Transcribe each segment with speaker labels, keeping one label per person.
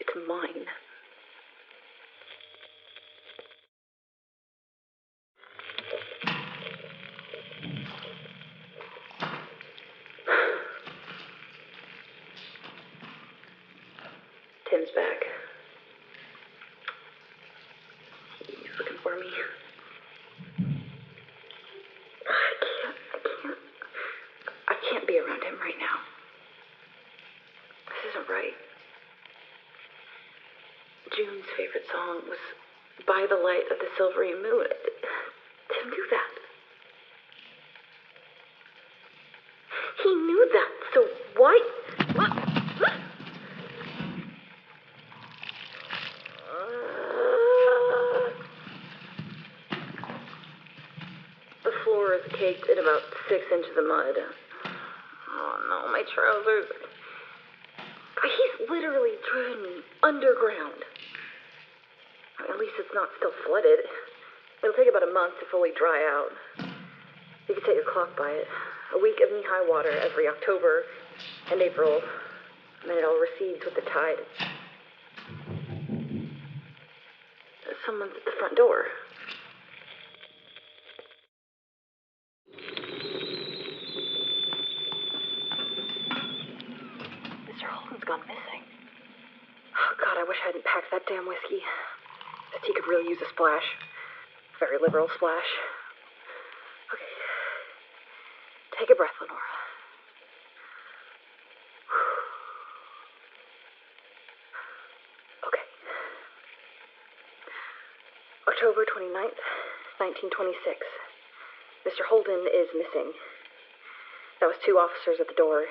Speaker 1: It's mine. Tim's back. He's looking for me. I can't be around him right now. This isn't right. June's favorite song was By the Light of the Silvery Moon. Tim knew that. He knew that, so why? The floor is caked in about 6 inches of mud. Oh no, my trousers. He's literally driven me underground. I mean, at least it's not still flooded. It'll take about a month to fully dry out. You can set your clock by it. A week of knee-high water every October and April, and then it all recedes with the tide. Someone's at the front door. Mr. Holden's gone missing. Oh, God, I wish I hadn't packed that damn whiskey. This tea could really use a splash. Very liberal splash. Okay. Take a breath, Lenora. Okay. October 29th, 1926. Mr. Holden is missing. That was 2 officers at the door.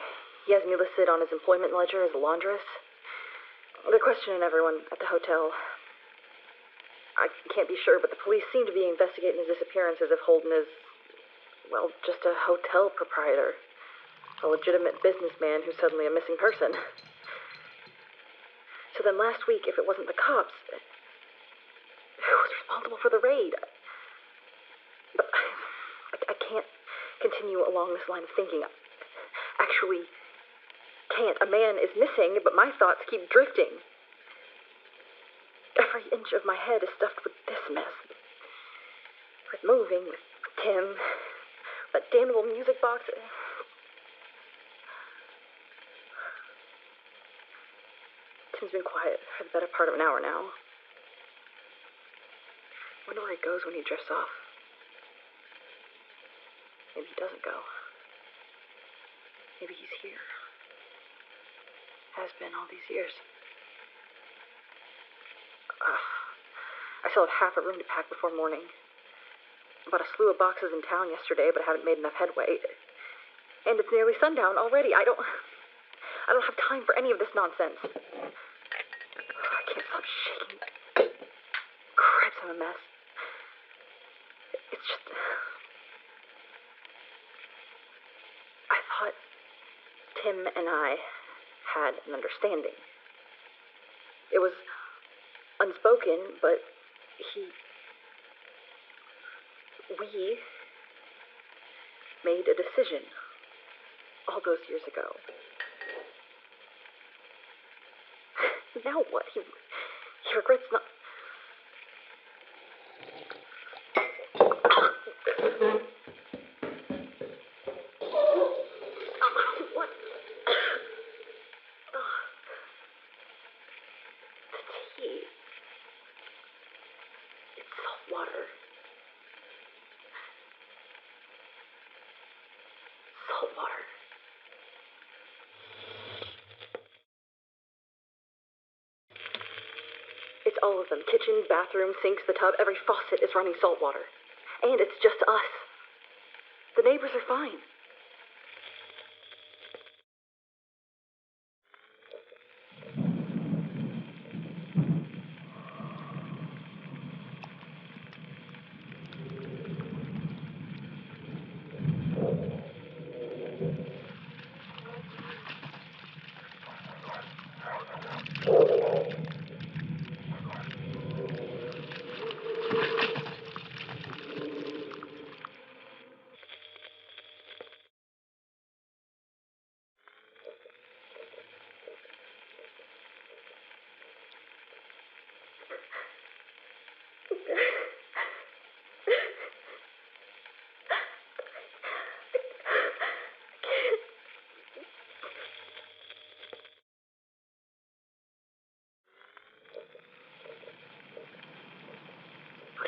Speaker 1: He has me listed on his employment ledger as a laundress. They're questioning everyone at the hotel. I can't be sure, but the police seem to be investigating his disappearance as if Holden is, well, just a hotel proprietor. A legitimate businessman who's suddenly a missing person. So then last week, if it wasn't the cops, who was responsible for the raid? But I can't continue along this line of thinking. Actually, can't. A man is missing, but my thoughts keep drifting. Every inch of my head is stuffed with this mess. With moving, with Tim, that damnable music box. Tim's been quiet for the better part of an hour now. Wonder where he goes when he drifts off. Maybe he doesn't go. Maybe he's here. Has been all these years. I still have half a room to pack before morning. Bought a slew of boxes in town yesterday, but I haven't made enough headway. And it's nearly sundown already. I don't have time for any of this nonsense. I can't stop shaking. Cripes, I'm a mess. It's just... I thought Tim and I had an understanding. It was unspoken, but we made a decision all those years ago. Now what? He regrets not... What? The tea. It's salt water. Salt water. It's all of them. Kitchen, bathroom, sinks, the tub, every faucet is running salt water. And it's just us. The neighbors are fine.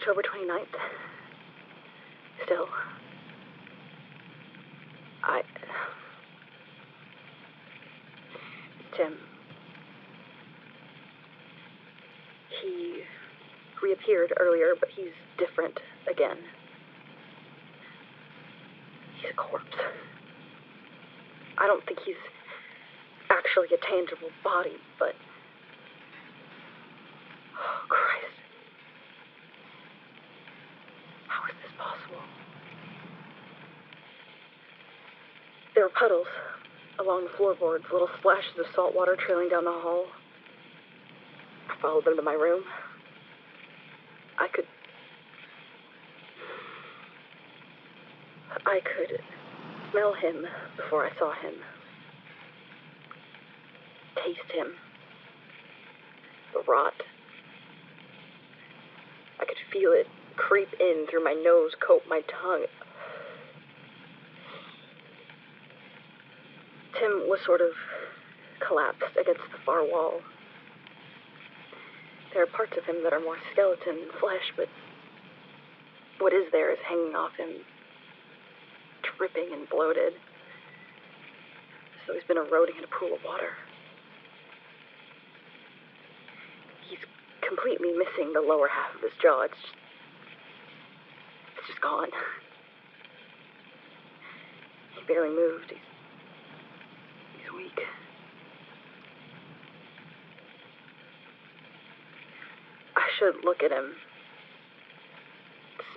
Speaker 1: October 29th. Still. Tim. He reappeared earlier, but he's different again. He's a corpse. I don't think he's actually a tangible body, but... Oh, Christ. How is this possible? There were puddles along the floorboards, little splashes of salt water trailing down the hall. I followed them to my room. I could smell him before I saw him. Taste him. The rot. I could feel it creep in through my nose, coat my tongue. Tim was sort of collapsed against the far wall. There are parts of him that are more skeleton than flesh, but what is there is hanging off him, dripping and bloated, so he's been eroding in a pool of water. He's completely missing the lower half of his jaw. It's just gone. He barely moved. He's weak. I should look at him,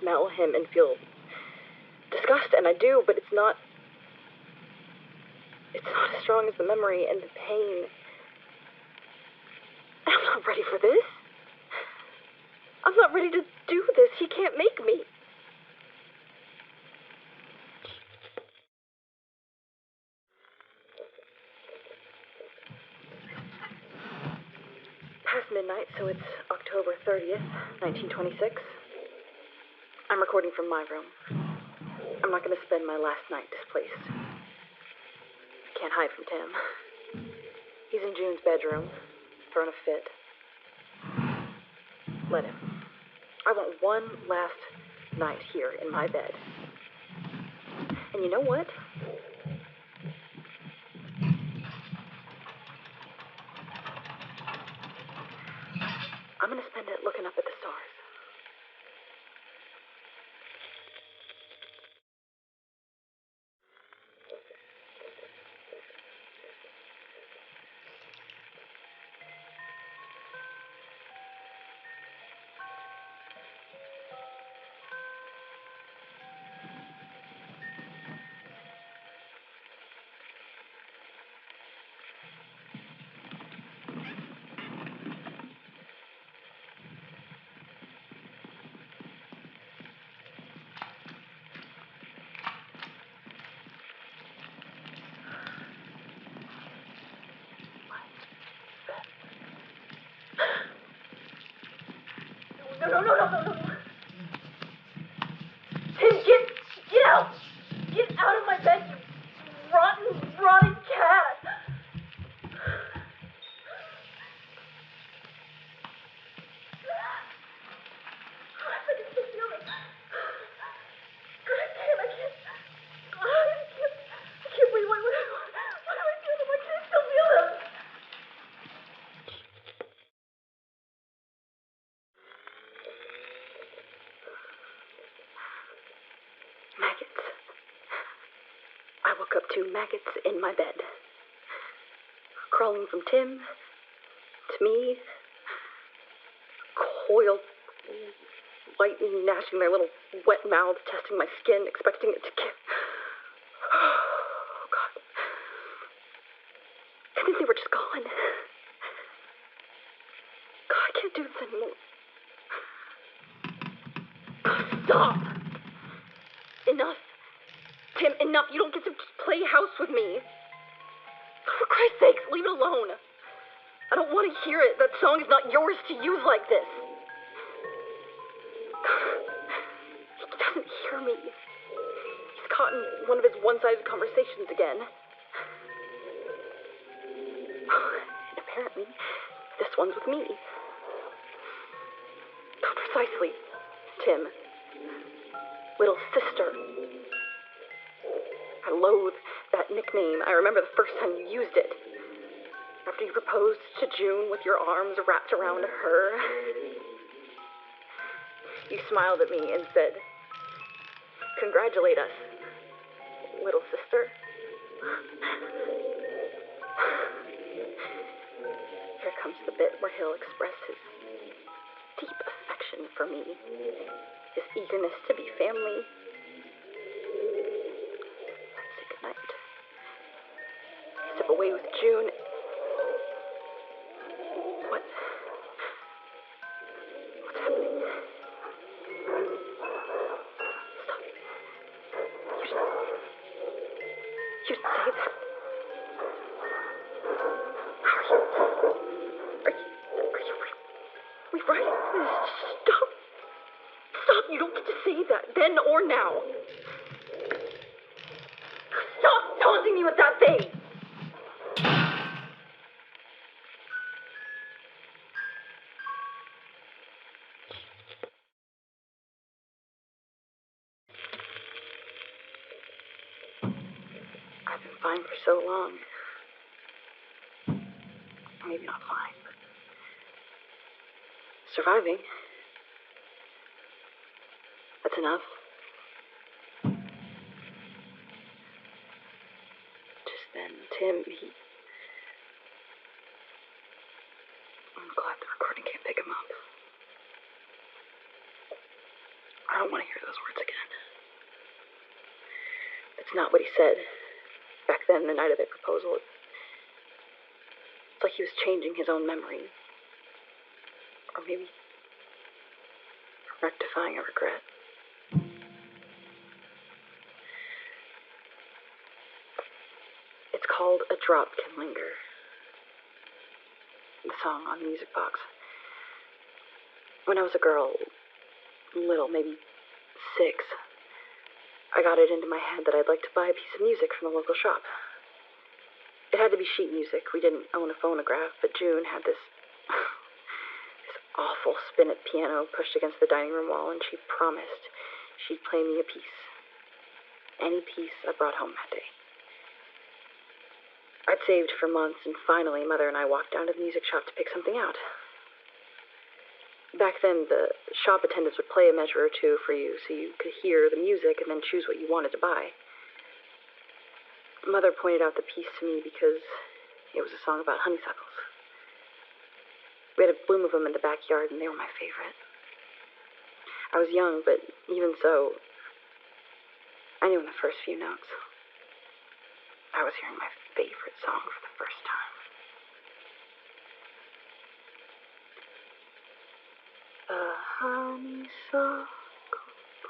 Speaker 1: smell him, and feel disgust, and I do, but it's not as strong as the memory and the pain. I'm not ready for this. I'm not ready to do this. He can't make me. Past midnight, so it's October 30th, 1926. I'm recording from my room. I'm not going to spend my last night displaced. I can't hide from Tim. He's in June's bedroom, throwing a fit. Let him. I want one last night here in my bed. And you know what? I'm going to spend it looking up at the stars. No. Tim, get out! Get out of my bed, you rotting cat! I can still feel it. I can't breathe. What do I feel them? I can still feel them. Maggots. I woke up to maggots in my bed. Crawling from Tim to me. Coiled, white and gnashing their little wet mouths, testing my skin, expecting it to give. Oh, God. I think they were just gone. God, I can't do this anymore. God, stop! Enough. Tim, enough. You don't get to just play house with me. For Christ's sakes, leave it alone. I don't want to hear it. That song is not yours to use like this. He doesn't hear me. He's caught in one of his one-sided conversations again. And apparently, this one's with me. Precisely. Tim. Little sister. I loathe that nickname. I remember the first time you used it. After you proposed to June with your arms wrapped around her. You smiled at me and said, "Congratulate us, little sister." Here comes the bit where he'll express his deep affection for me, his eagerness to be family. Let's say goodnight. Step away with June. What's happening? Stop. You should say that. How are you? Are we right? Stop. Stop. You don't get to say that then or now. Stop taunting me with that thing. I've been fine for so long. Maybe not fine, but surviving. That's enough. Just then, Tim, I'm glad the recording can't pick him up. I don't want to hear those words again. That's not what he said back then, the night of their proposal. It's like he was changing his own memory. Or maybe rectifying a regret. It's called A Drop Can Linger. The song on the music box. When I was a girl, little, maybe 6, I got it into my head that I'd like to buy a piece of music from the local shop. It had to be sheet music. We didn't own a phonograph, but June had this awful spinet piano pushed against the dining room wall, and she promised she'd play me a piece. Any piece I brought home that day. I'd saved for months, and finally, Mother and I walked down to the music shop to pick something out. Back then, the shop attendants would play a measure or two for you so you could hear the music and then choose what you wanted to buy. Mother pointed out the piece to me because it was a song about honeysuckles. We had a bloom of them in the backyard, and they were my favorite. I was young, but even so, I knew in the first few notes. I was hearing my favorite song for the first time. The honeysuckle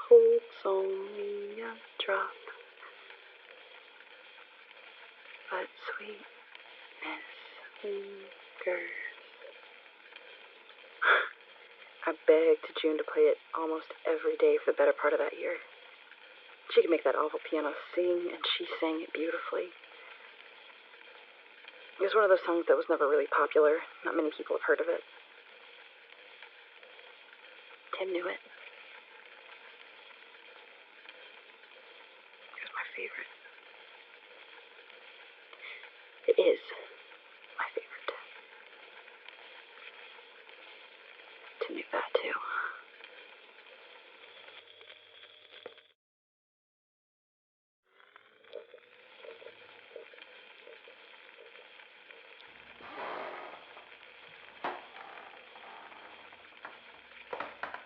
Speaker 1: holds only a drop, but sweetness lingers. I begged June to play it almost every day for the better part of that year. She could make that awful piano sing, and she sang it beautifully. It was one of those songs that was never really popular. Not many people have heard of it. Tim knew it. It was my favorite. It is my favorite. Tim knew that too.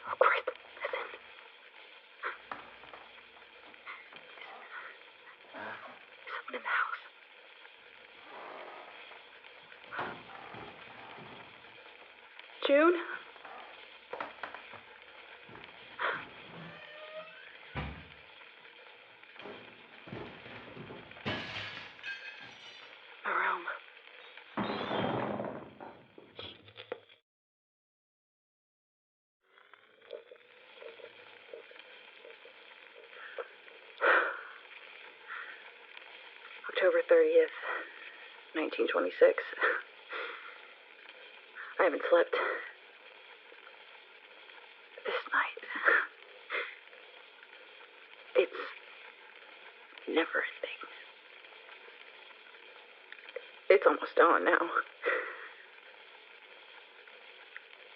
Speaker 1: Oh, Christ, listen. Is someone in the house? June? My room. October 30th, 1926. I haven't slept this night never ending. It's almost dawn now.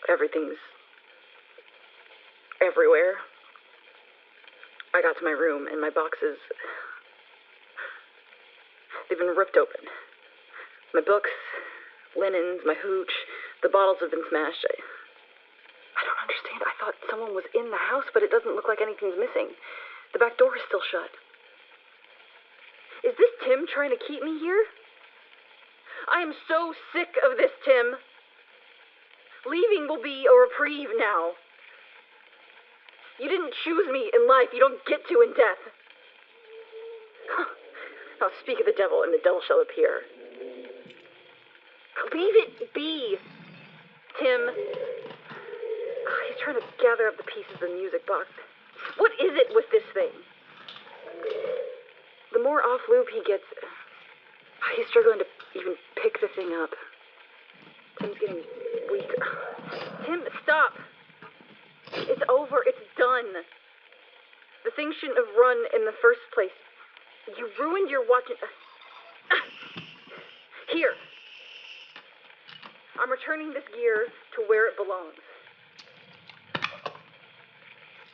Speaker 1: Everything's everywhere. I got to my room and my boxes, they've been ripped open. My books, linens, my hooch, the bottles have been smashed. I don't understand. I thought someone was in the house, but it doesn't look like anything's missing. The back door is still shut. Is this Tim trying to keep me here? I am so sick of this, Tim. Leaving will be a reprieve now. You didn't choose me in life. You don't get to in death. I'll speak of the devil, and the devil shall appear. Leave it be, Tim. He's trying to gather up the pieces of the music box. What is it with this thing? The more off loop he gets, he's struggling to even pick the thing up. Tim's getting weaker. Tim, stop. It's over. It's done. The thing shouldn't have run in the first place. You ruined your watch. Here. I'm returning this gear to where it belongs.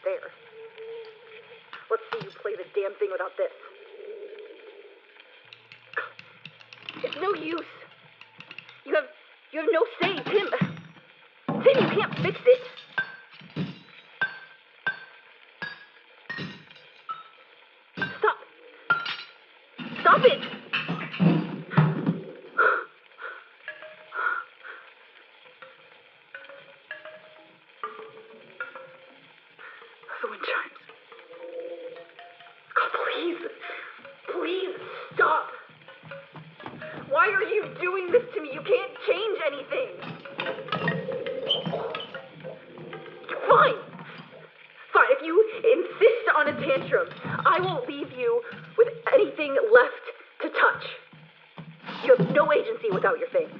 Speaker 1: There. Let's see you play the damn thing without this. It's no use. You have no say, Tim. Tim, you can't fix it. Stop. Stop it. The wind chimes. God, please stop. Why are you doing this to me? You can't change anything. Fine. If you insist on a tantrum, I won't leave you with anything left to touch. You have no agency without your things.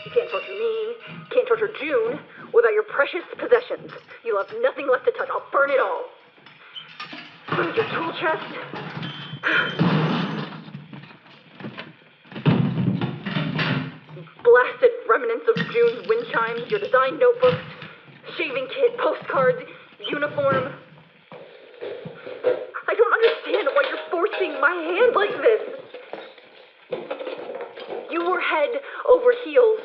Speaker 1: You can't torture me, can't torture June without your precious possessions. You'll have nothing left to touch. I'll burn it all. Burn your tool chest. Blasted remnants of June's wind chimes, your design notebooks, shaving kit, postcards, uniform. I don't understand why you're forcing my hand like this. You were head over heels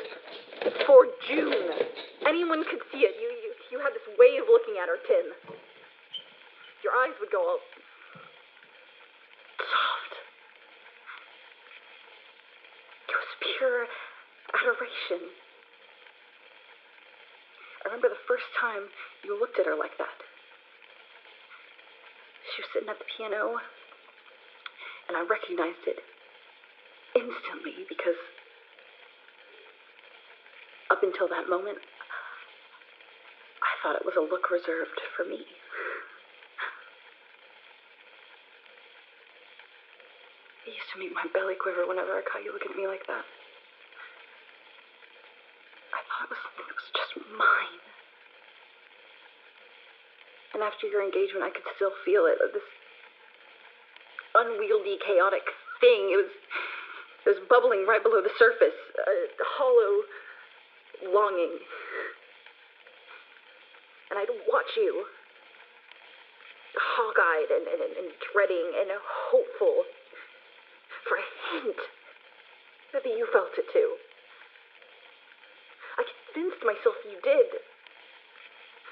Speaker 1: for June. Anyone could see it. You had this way of looking at her, Tim. Your eyes would go all soft. It was pure adoration. I remember the first time you looked at her like that. She was sitting at the piano, and I recognized it instantly because up until that moment, I thought it was a look reserved for me. It used to make my belly quiver whenever I caught you looking at me like that. I thought it was something that was just mine. And after your engagement, I could still feel it. This unwieldy, chaotic thing. It was bubbling right below the surface. A hollow longing. And I'd watch you, hawk-eyed and dreading and hopeful, for a hint that you felt it too. I convinced myself you did.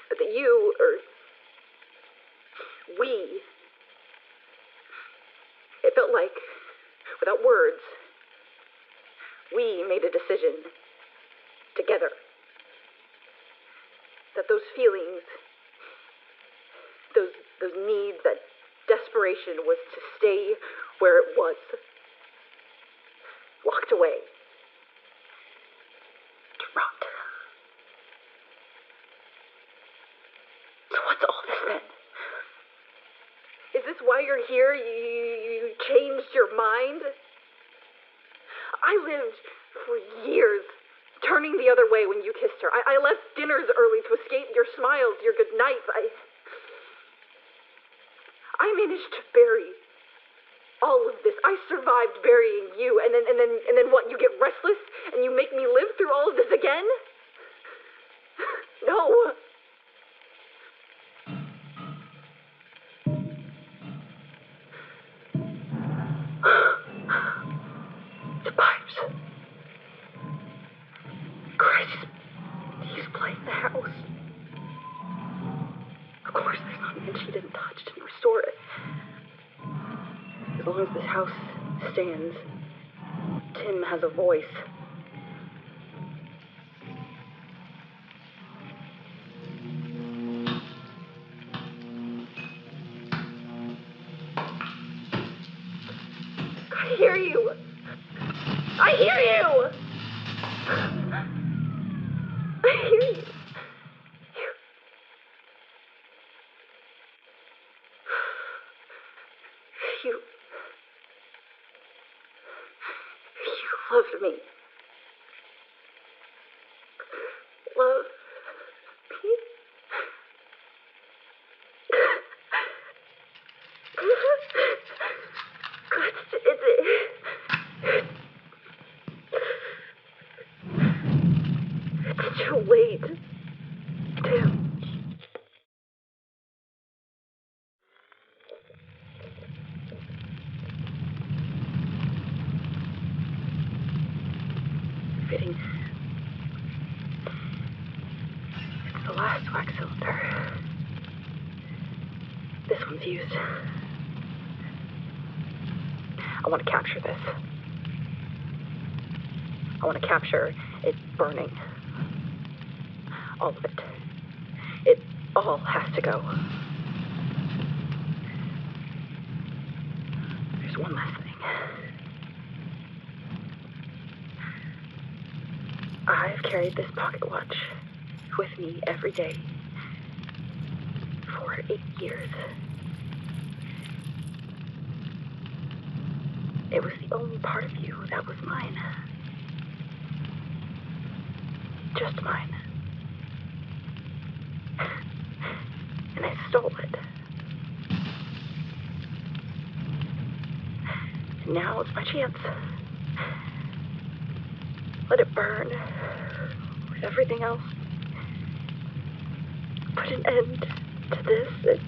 Speaker 1: That you, or we, it felt like, without words, we made a decision together. That those feelings, those needs, that desperation was to stay where it was. Locked away. To rot. So what's all this then? Is this why you're here? You changed your mind? I lived for years turning the other way when you kissed her. I left dinners early to escape your smiles, your good nights. I'm managed to bury all of this. I survived burying you, and then what? You get restless and you make me live through all of this again? No. The pipes. Christ, he's playing the house. Of course, there's nothing that she didn't touch to restore it. As long as this house stands, Tim has a voice. I hear you! I hear you! I hear you. You loved me. Love me? It's too late, Tim. Fitting. It's the last wax cylinder. This one's used. I want to capture this. I want to capture it burning. All of it. It all has to go. There's one last thing. I've carried this pocket watch with me every day for 8 years. It was the only part of you that was mine. Just mine. And I stole it. And now it's my chance. Let it burn with everything else. Put an end to this.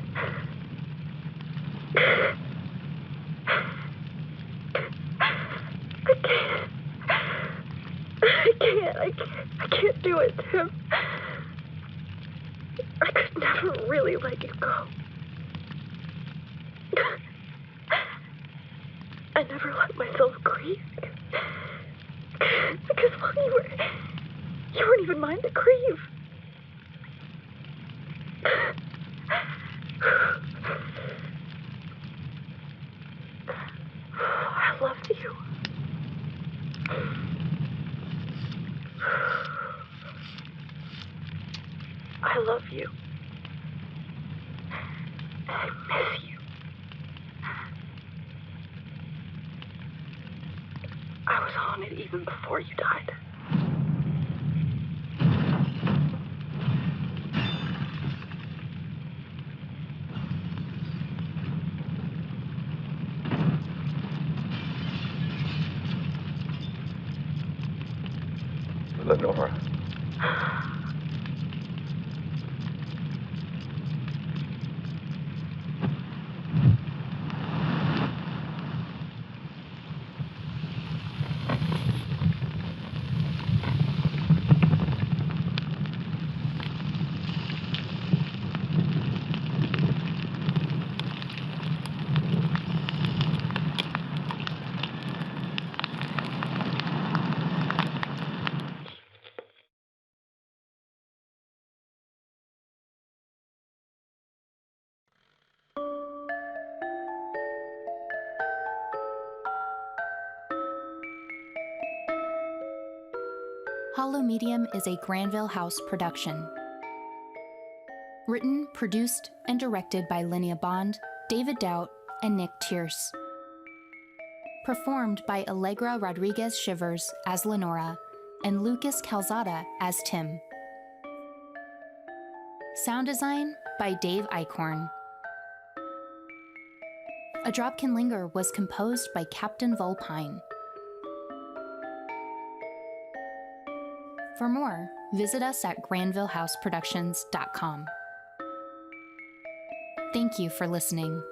Speaker 1: I can't do it, Tim. I could never really let you go. I never let myself grieve. Because while you weren't even mine to grieve. I love you. I love you. I miss you. I was on it even before you died.
Speaker 2: Lenora.
Speaker 3: Hollow Medium is a Granville House production. Written, produced, and directed by Linnea Bond, David Daut, and Nick Tierce. Performed by Allegra Rodriguez Shivers as Lenora and Lucas Calzada as Tim. Sound design by Dave Eichhorn. A Drop Can Linger was composed by Captain Volpine. For more, visit us at GranvilleHouseProductions.com. Thank you for listening.